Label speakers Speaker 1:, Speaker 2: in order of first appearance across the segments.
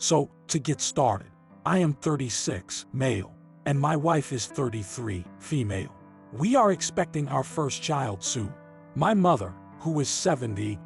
Speaker 1: So, to get started, I am 36, male, and my wife is 33, female. We are expecting our first child soon. My mother, who is 70,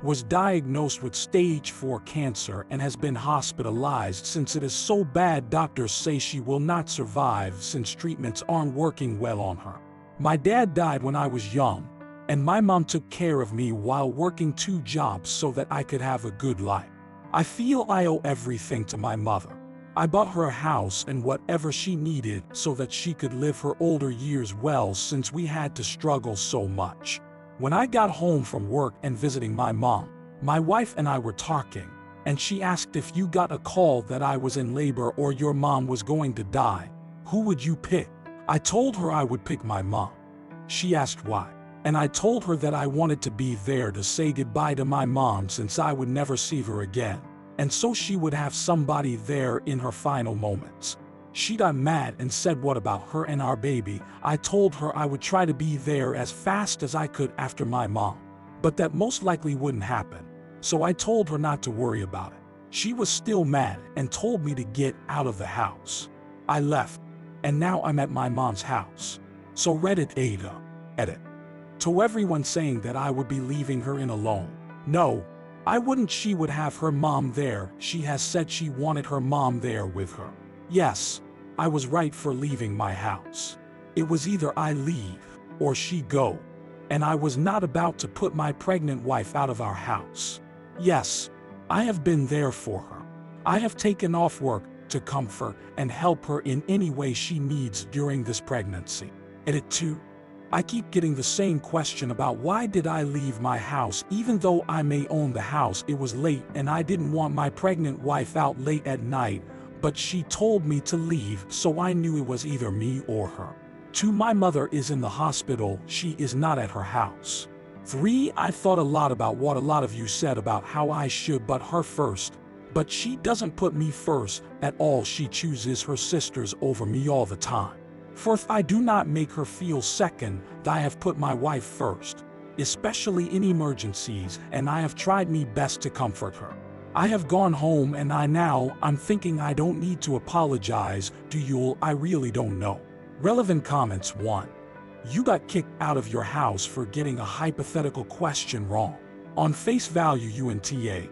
Speaker 1: was diagnosed with stage 4 cancer and has been hospitalized since it is so bad doctors say she will not survive since treatments aren't working well on her. My dad died when I was young, and my mom took care of me while working 2 jobs so that I could have a good life. I feel I owe everything to my mother. I bought her a house and whatever she needed so that she could live her older years well since we had to struggle so much. When I got home from work and visiting my mom, my wife and I were talking, and she asked if you got a call that I was in labor or your mom was going to die, who would you pick? I told her I would pick my mom. She asked why, and I told her that I wanted to be there to say goodbye to my mom since I would never see her again, and so she would have somebody there in her final moments. She got mad and said what about her and our baby. I told her I would try to be there as fast as I could after my mom, but that most likely wouldn't happen, so I told her not to worry about it. She was still mad and told me to get out of the house. I left, and now I'm at my mom's house. So Reddit AITA, edit. To everyone saying that I would be leaving her in alone. No, I wouldn't. She would have her mom there. She has said she wanted her mom there with her. Yes, I was right for leaving my house. It was either I leave or she go, and I was not about to put my pregnant wife out of our house. Yes, I have been there for her. I have taken off work to comfort and help her in any way she needs during this pregnancy. Edit 2. I keep getting the same question about why did I leave my house even though I may own the house. It was late and I didn't want my pregnant wife out late at night, but she told me to leave, so I knew it was either me or her. 2. My mother is in the hospital. She is not at her house. 3. I thought a lot about what a lot of you said about how I should put her first, but she doesn't put me first at all. She chooses her sisters over me all the time. 4. I do not make her feel second. I have put my wife first, especially in emergencies, and I have tried my best to comfort her. I have gone home and I'm thinking I don't need to apologize to you. I really don't know. Relevant comments. 1. You got kicked out of your house for getting a hypothetical question wrong. On face value UNTA.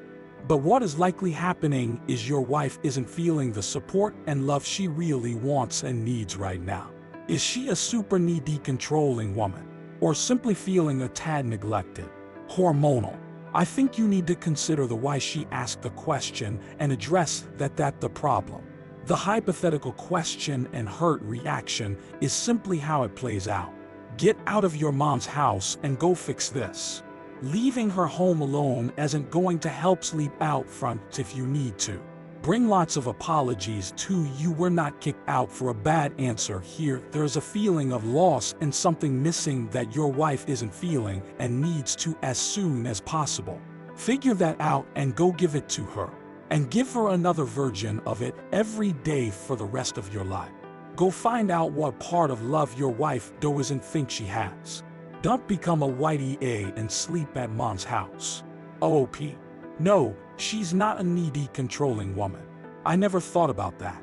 Speaker 1: But what is likely happening is your wife isn't feeling the support and love she really wants and needs right now. Is she a super needy controlling woman? Or simply feeling a tad neglected? Hormonal. I think you need to consider the why she asked the question and address that's the problem. The hypothetical question and hurt reaction is simply how it plays out. Get out of your mom's house and go fix this. Leaving her home alone isn't going to help. Sleep out front if you need to. Bring lots of apologies to you were not kicked out for a bad answer here. There's a feeling of loss and something missing that your wife isn't feeling and needs to as soon as possible. Figure that out and go give it to her. And give her another version of it every day for the rest of your life. Go find out what part of love your wife doesn't think she has. Don't become a whitey A and sleep at mom's house. OOP. No, she's not a needy controlling woman. I never thought about that.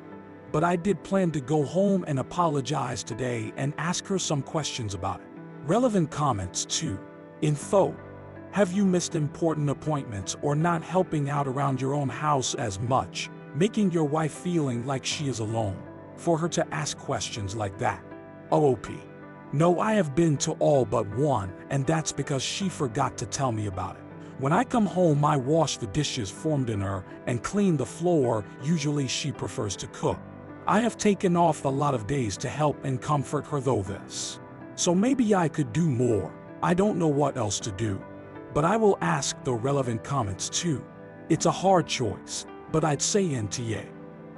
Speaker 1: But I did plan to go home and apologize today and ask her some questions about it. Relevant comments. 2. Info. Have you missed important appointments or not helping out around your own house as much, making your wife feeling like she is alone, for her to ask questions like that? OOP. No, I have been to all but one, and that's because she forgot to tell me about it. When I come home, I wash the dishes for dinner and clean the floor. Usually she prefers to cook. I have taken off a lot of days to help and comfort her though this. So maybe I could do more. I don't know what else to do. But I will ask the relevant comments too. It's a hard choice, but I'd say NTA.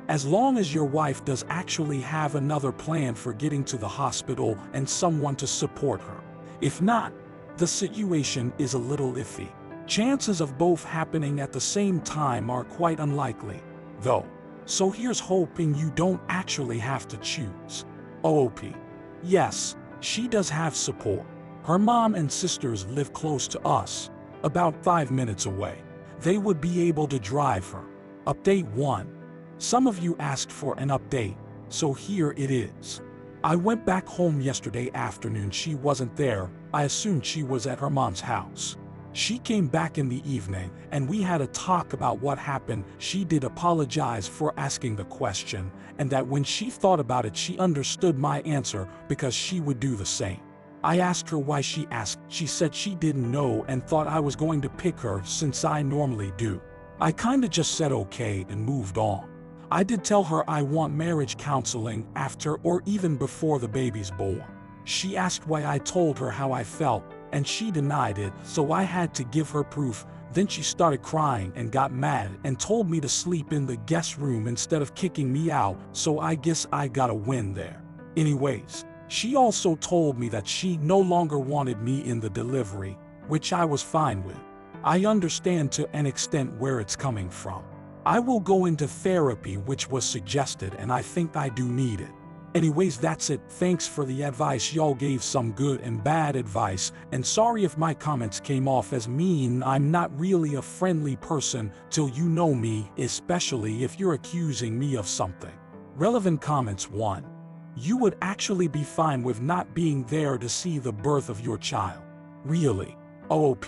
Speaker 1: As long as your wife does actually have another plan for getting to the hospital and someone to support her. If not, the situation is a little iffy. Chances of both happening at the same time are quite unlikely, though. So here's hoping you don't actually have to choose. OOP. Yes, she does have support. Her mom and sisters live close to us, about 5 minutes away. They would be able to drive her. Update 1. Some of you asked for an update, so here it is. I went back home yesterday afternoon. She wasn't there. I assumed she was at her mom's house. She came back in the evening, and we had a talk about what happened. She did apologize for asking the question, and that when she thought about it she understood my answer because she would do the same. I asked her why she asked. She said she didn't know and thought I was going to pick her since I normally do. I kinda just said okay and moved on. I did tell her I want marriage counseling after or even before the baby's born. She asked why I told her how I felt, and she denied it, so I had to give her proof. Then she started crying and got mad and told me to sleep in the guest room instead of kicking me out, so I guess I got a win there. Anyways, she also told me that she no longer wanted me in the delivery, which I was fine with. I understand to an extent where it's coming from. I will go into therapy, which was suggested, and I think I do need it. Anyways, that's it. Thanks for the advice. Y'all gave some good and bad advice, and sorry if my comments came off as mean. I'm not really a friendly person till you know me, especially if you're accusing me of something. Relevant comments. 1. You would actually be fine with not being there to see the birth of your child. Really? OOP.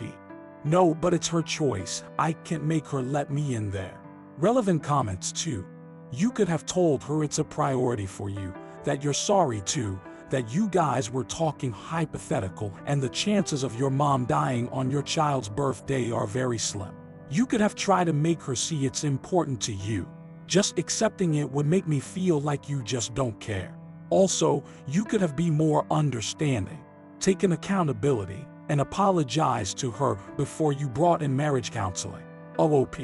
Speaker 1: No, but it's her choice. I can't make her let me in there. Relevant comments. 2. You could have told her it's a priority for you, that you're sorry too, that you guys were talking hypothetical and the chances of your mom dying on your child's birthday are very slim. You could have tried to make her see it's important to you. Just accepting it would make me feel like you just don't care. Also, you could have been more understanding, taken accountability, and apologized to her before you brought in marriage counseling. OOP.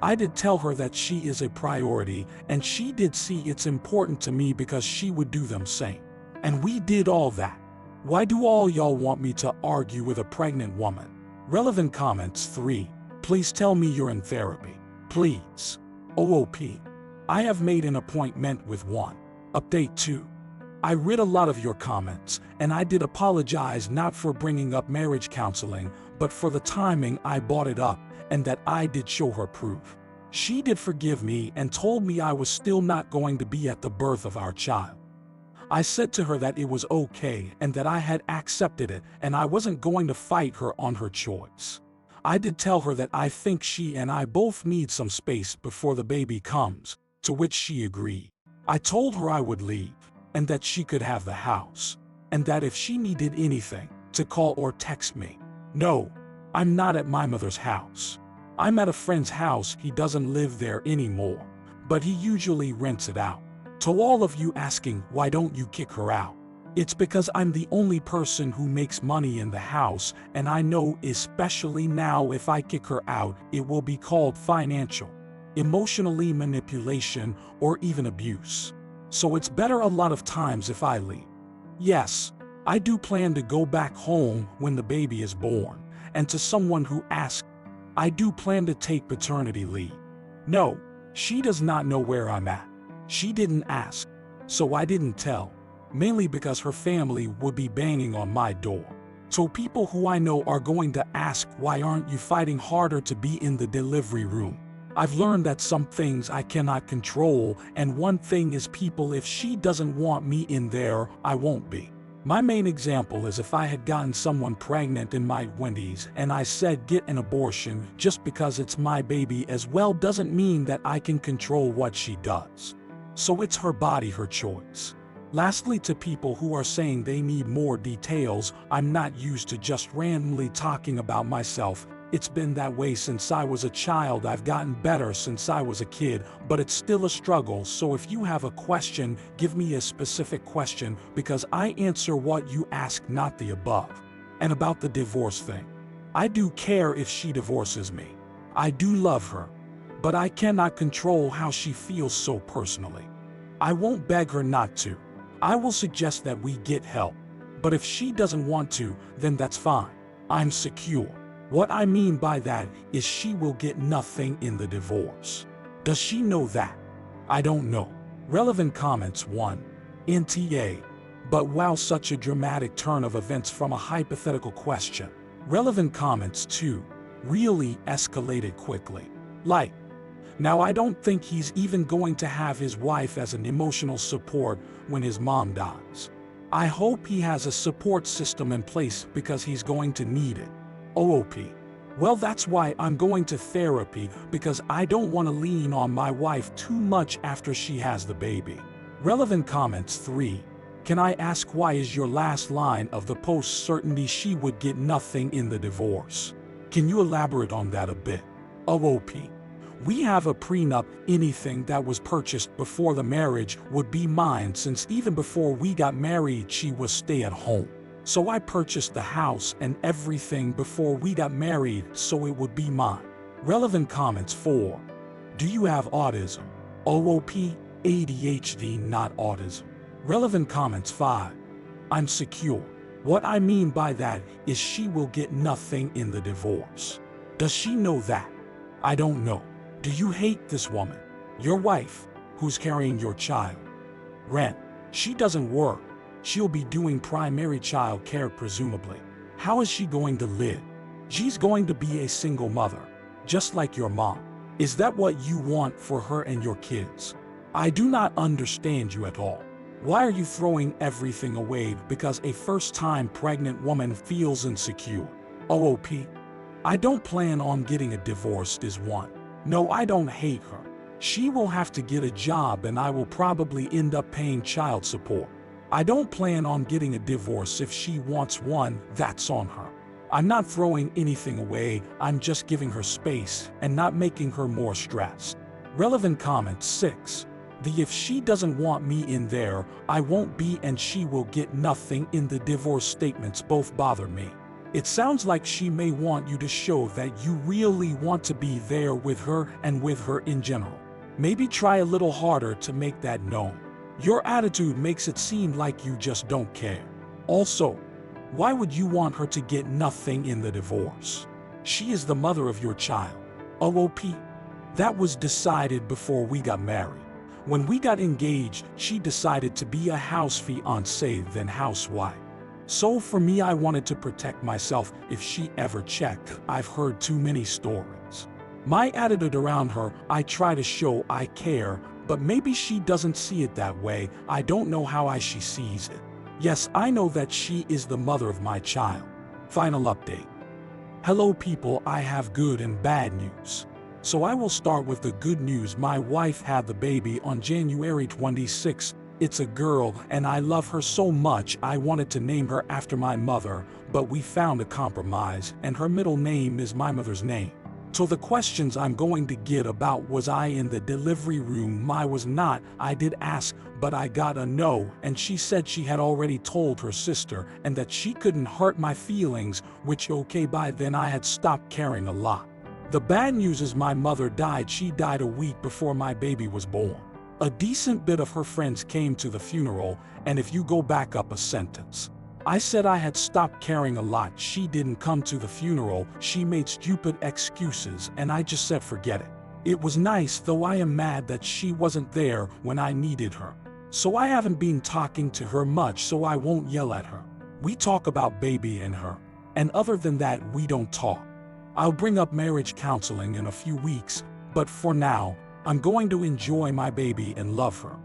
Speaker 1: I did tell her that she is a priority, and she did see it's important to me because she would do them same. And we did all that. Why do all y'all want me to argue with a pregnant woman? Relevant comments. 3. Please tell me you're in therapy. Please. OOP. I have made an appointment with one. Update 2. I read a lot of your comments, and I did apologize not for bringing up marriage counseling, but for the timing I brought it up, and that I did show her proof. She did forgive me and told me I was still not going to be at the birth of our child. I said to her that it was okay and that I had accepted it and I wasn't going to fight her on her choice. I did tell her that I think she and I both need some space before the baby comes, to which she agreed. I told her I would leave, and that she could have the house, and that if she needed anything, to call or text me. No, I'm not at my mother's house. I'm at a friend's house. He doesn't live there anymore, but he usually rents it out. To all of you asking, why don't you kick her out? It's because I'm the only person who makes money in the house, and I know, especially now, if I kick her out, it will be called financial, emotionally manipulation, or even abuse. So it's better a lot of times if I leave. Yes, I do plan to go back home when the baby is born, and to someone who asked, I do plan to take paternity leave. No, she does not know where I'm at. She didn't ask, so I didn't tell, mainly because her family would be banging on my door. So people who I know are going to ask, why aren't you fighting harder to be in the delivery room? I've learned that some things I cannot control, and one thing is people. If she doesn't want me in there, I won't be. My main example is if I had gotten someone pregnant in my 20s and I said get an abortion just because it's my baby as well doesn't mean that I can control what she does. So it's her body, her choice. Lastly, to people who are saying they need more details, I'm not used to just randomly talking about myself. It's been that way since I was a child. I've gotten better since I was a kid, but it's still a struggle. So if you have a question, give me a specific question, because I answer what you ask, not the above. And about the divorce thing, I do care if she divorces me. I do love her, but I cannot control how she feels so personally. I won't beg her not to. I will suggest that we get help. But if she doesn't want to, then that's fine. I'm secure. What I mean by that is she will get nothing in the divorce. Does she know that? I don't know. Relevant comments. 1. NTA. But wow, such a dramatic turn of events from a hypothetical question. Relevant comments. 2. Really escalated quickly. Like, Now I don't think he's even going to have his wife as an emotional support when his mom dies. I hope he has a support system in place because he's going to need it. OOP. Well, that's why I'm going to therapy, because I don't want to lean on my wife too much after she has the baby. Relevant comments 3. Can I ask why is your last line of the post certainty she would get nothing in the divorce? Can you elaborate on that a bit? OOP. We have a prenup. Anything that was purchased before the marriage would be mine, since even before we got married she was stay at home. So I purchased the house and everything before we got married, so it would be mine. Relevant comments 4. Do you have autism? OOP. ADHD, not autism. Relevant comments 5. I'm secure. What I mean by that is she will get nothing in the divorce. Does she know that? I don't know. Do you hate this woman? Your wife, who's carrying your child. Rent. She doesn't work. She'll be doing primary child care presumably. How is she going to live? She's going to be a single mother, just like your mom. Is that what you want for her and your kids? I do not understand you at all. Why are you throwing everything away because a first-time pregnant woman feels insecure? OOP. I don't plan on getting a divorce is one. No, I don't hate her. She will have to get a job and I will probably end up paying child support. I don't plan on getting a divorce. If she wants one, that's on her. I'm not throwing anything away, I'm just giving her space and not making her more stressed. Relevant comment 6. If she doesn't want me in there, I won't be, and she will get nothing in the divorce statements both bother me. It sounds like she may want you to show that you really want to be there with her and with her in general. Maybe try a little harder to make that known. Your attitude makes it seem like you just don't care. Also, why would you want her to get nothing in the divorce? She is the mother of your child. OOP. That was decided before we got married. When we got engaged, she decided to be a house fiancée then housewife. So for me, I wanted to protect myself if she ever checked. I've heard too many stories. My attitude around her, I try to show I care, but maybe she doesn't see it that way. I don't know how she sees it. Yes, I know that she is the mother of my child. Final update. Hello people, I have good and bad news. So I will start with the good news. My wife had the baby on January 26. It's a girl and I love her so much. I wanted to name her after my mother, but we found a compromise and her middle name is my mother's name. So the questions I'm going to get about was I in the delivery room? I was not. I did ask, but I got a no, and she said she had already told her sister and that she couldn't hurt my feelings, which okay, by then I had stopped caring a lot. The bad news is my mother died. She died a week before my baby was born. A decent bit of her friends came to the funeral, and if you go back up a sentence, I said I had stopped caring a lot. She didn't come to the funeral. She made stupid excuses and I just said forget it. It was nice, though I am mad that she wasn't there when I needed her. So I haven't been talking to her much, so I won't yell at her. We talk about baby and her, and other than that we don't talk. I'll bring up marriage counseling in a few weeks, but for now, I'm going to enjoy my baby and love her.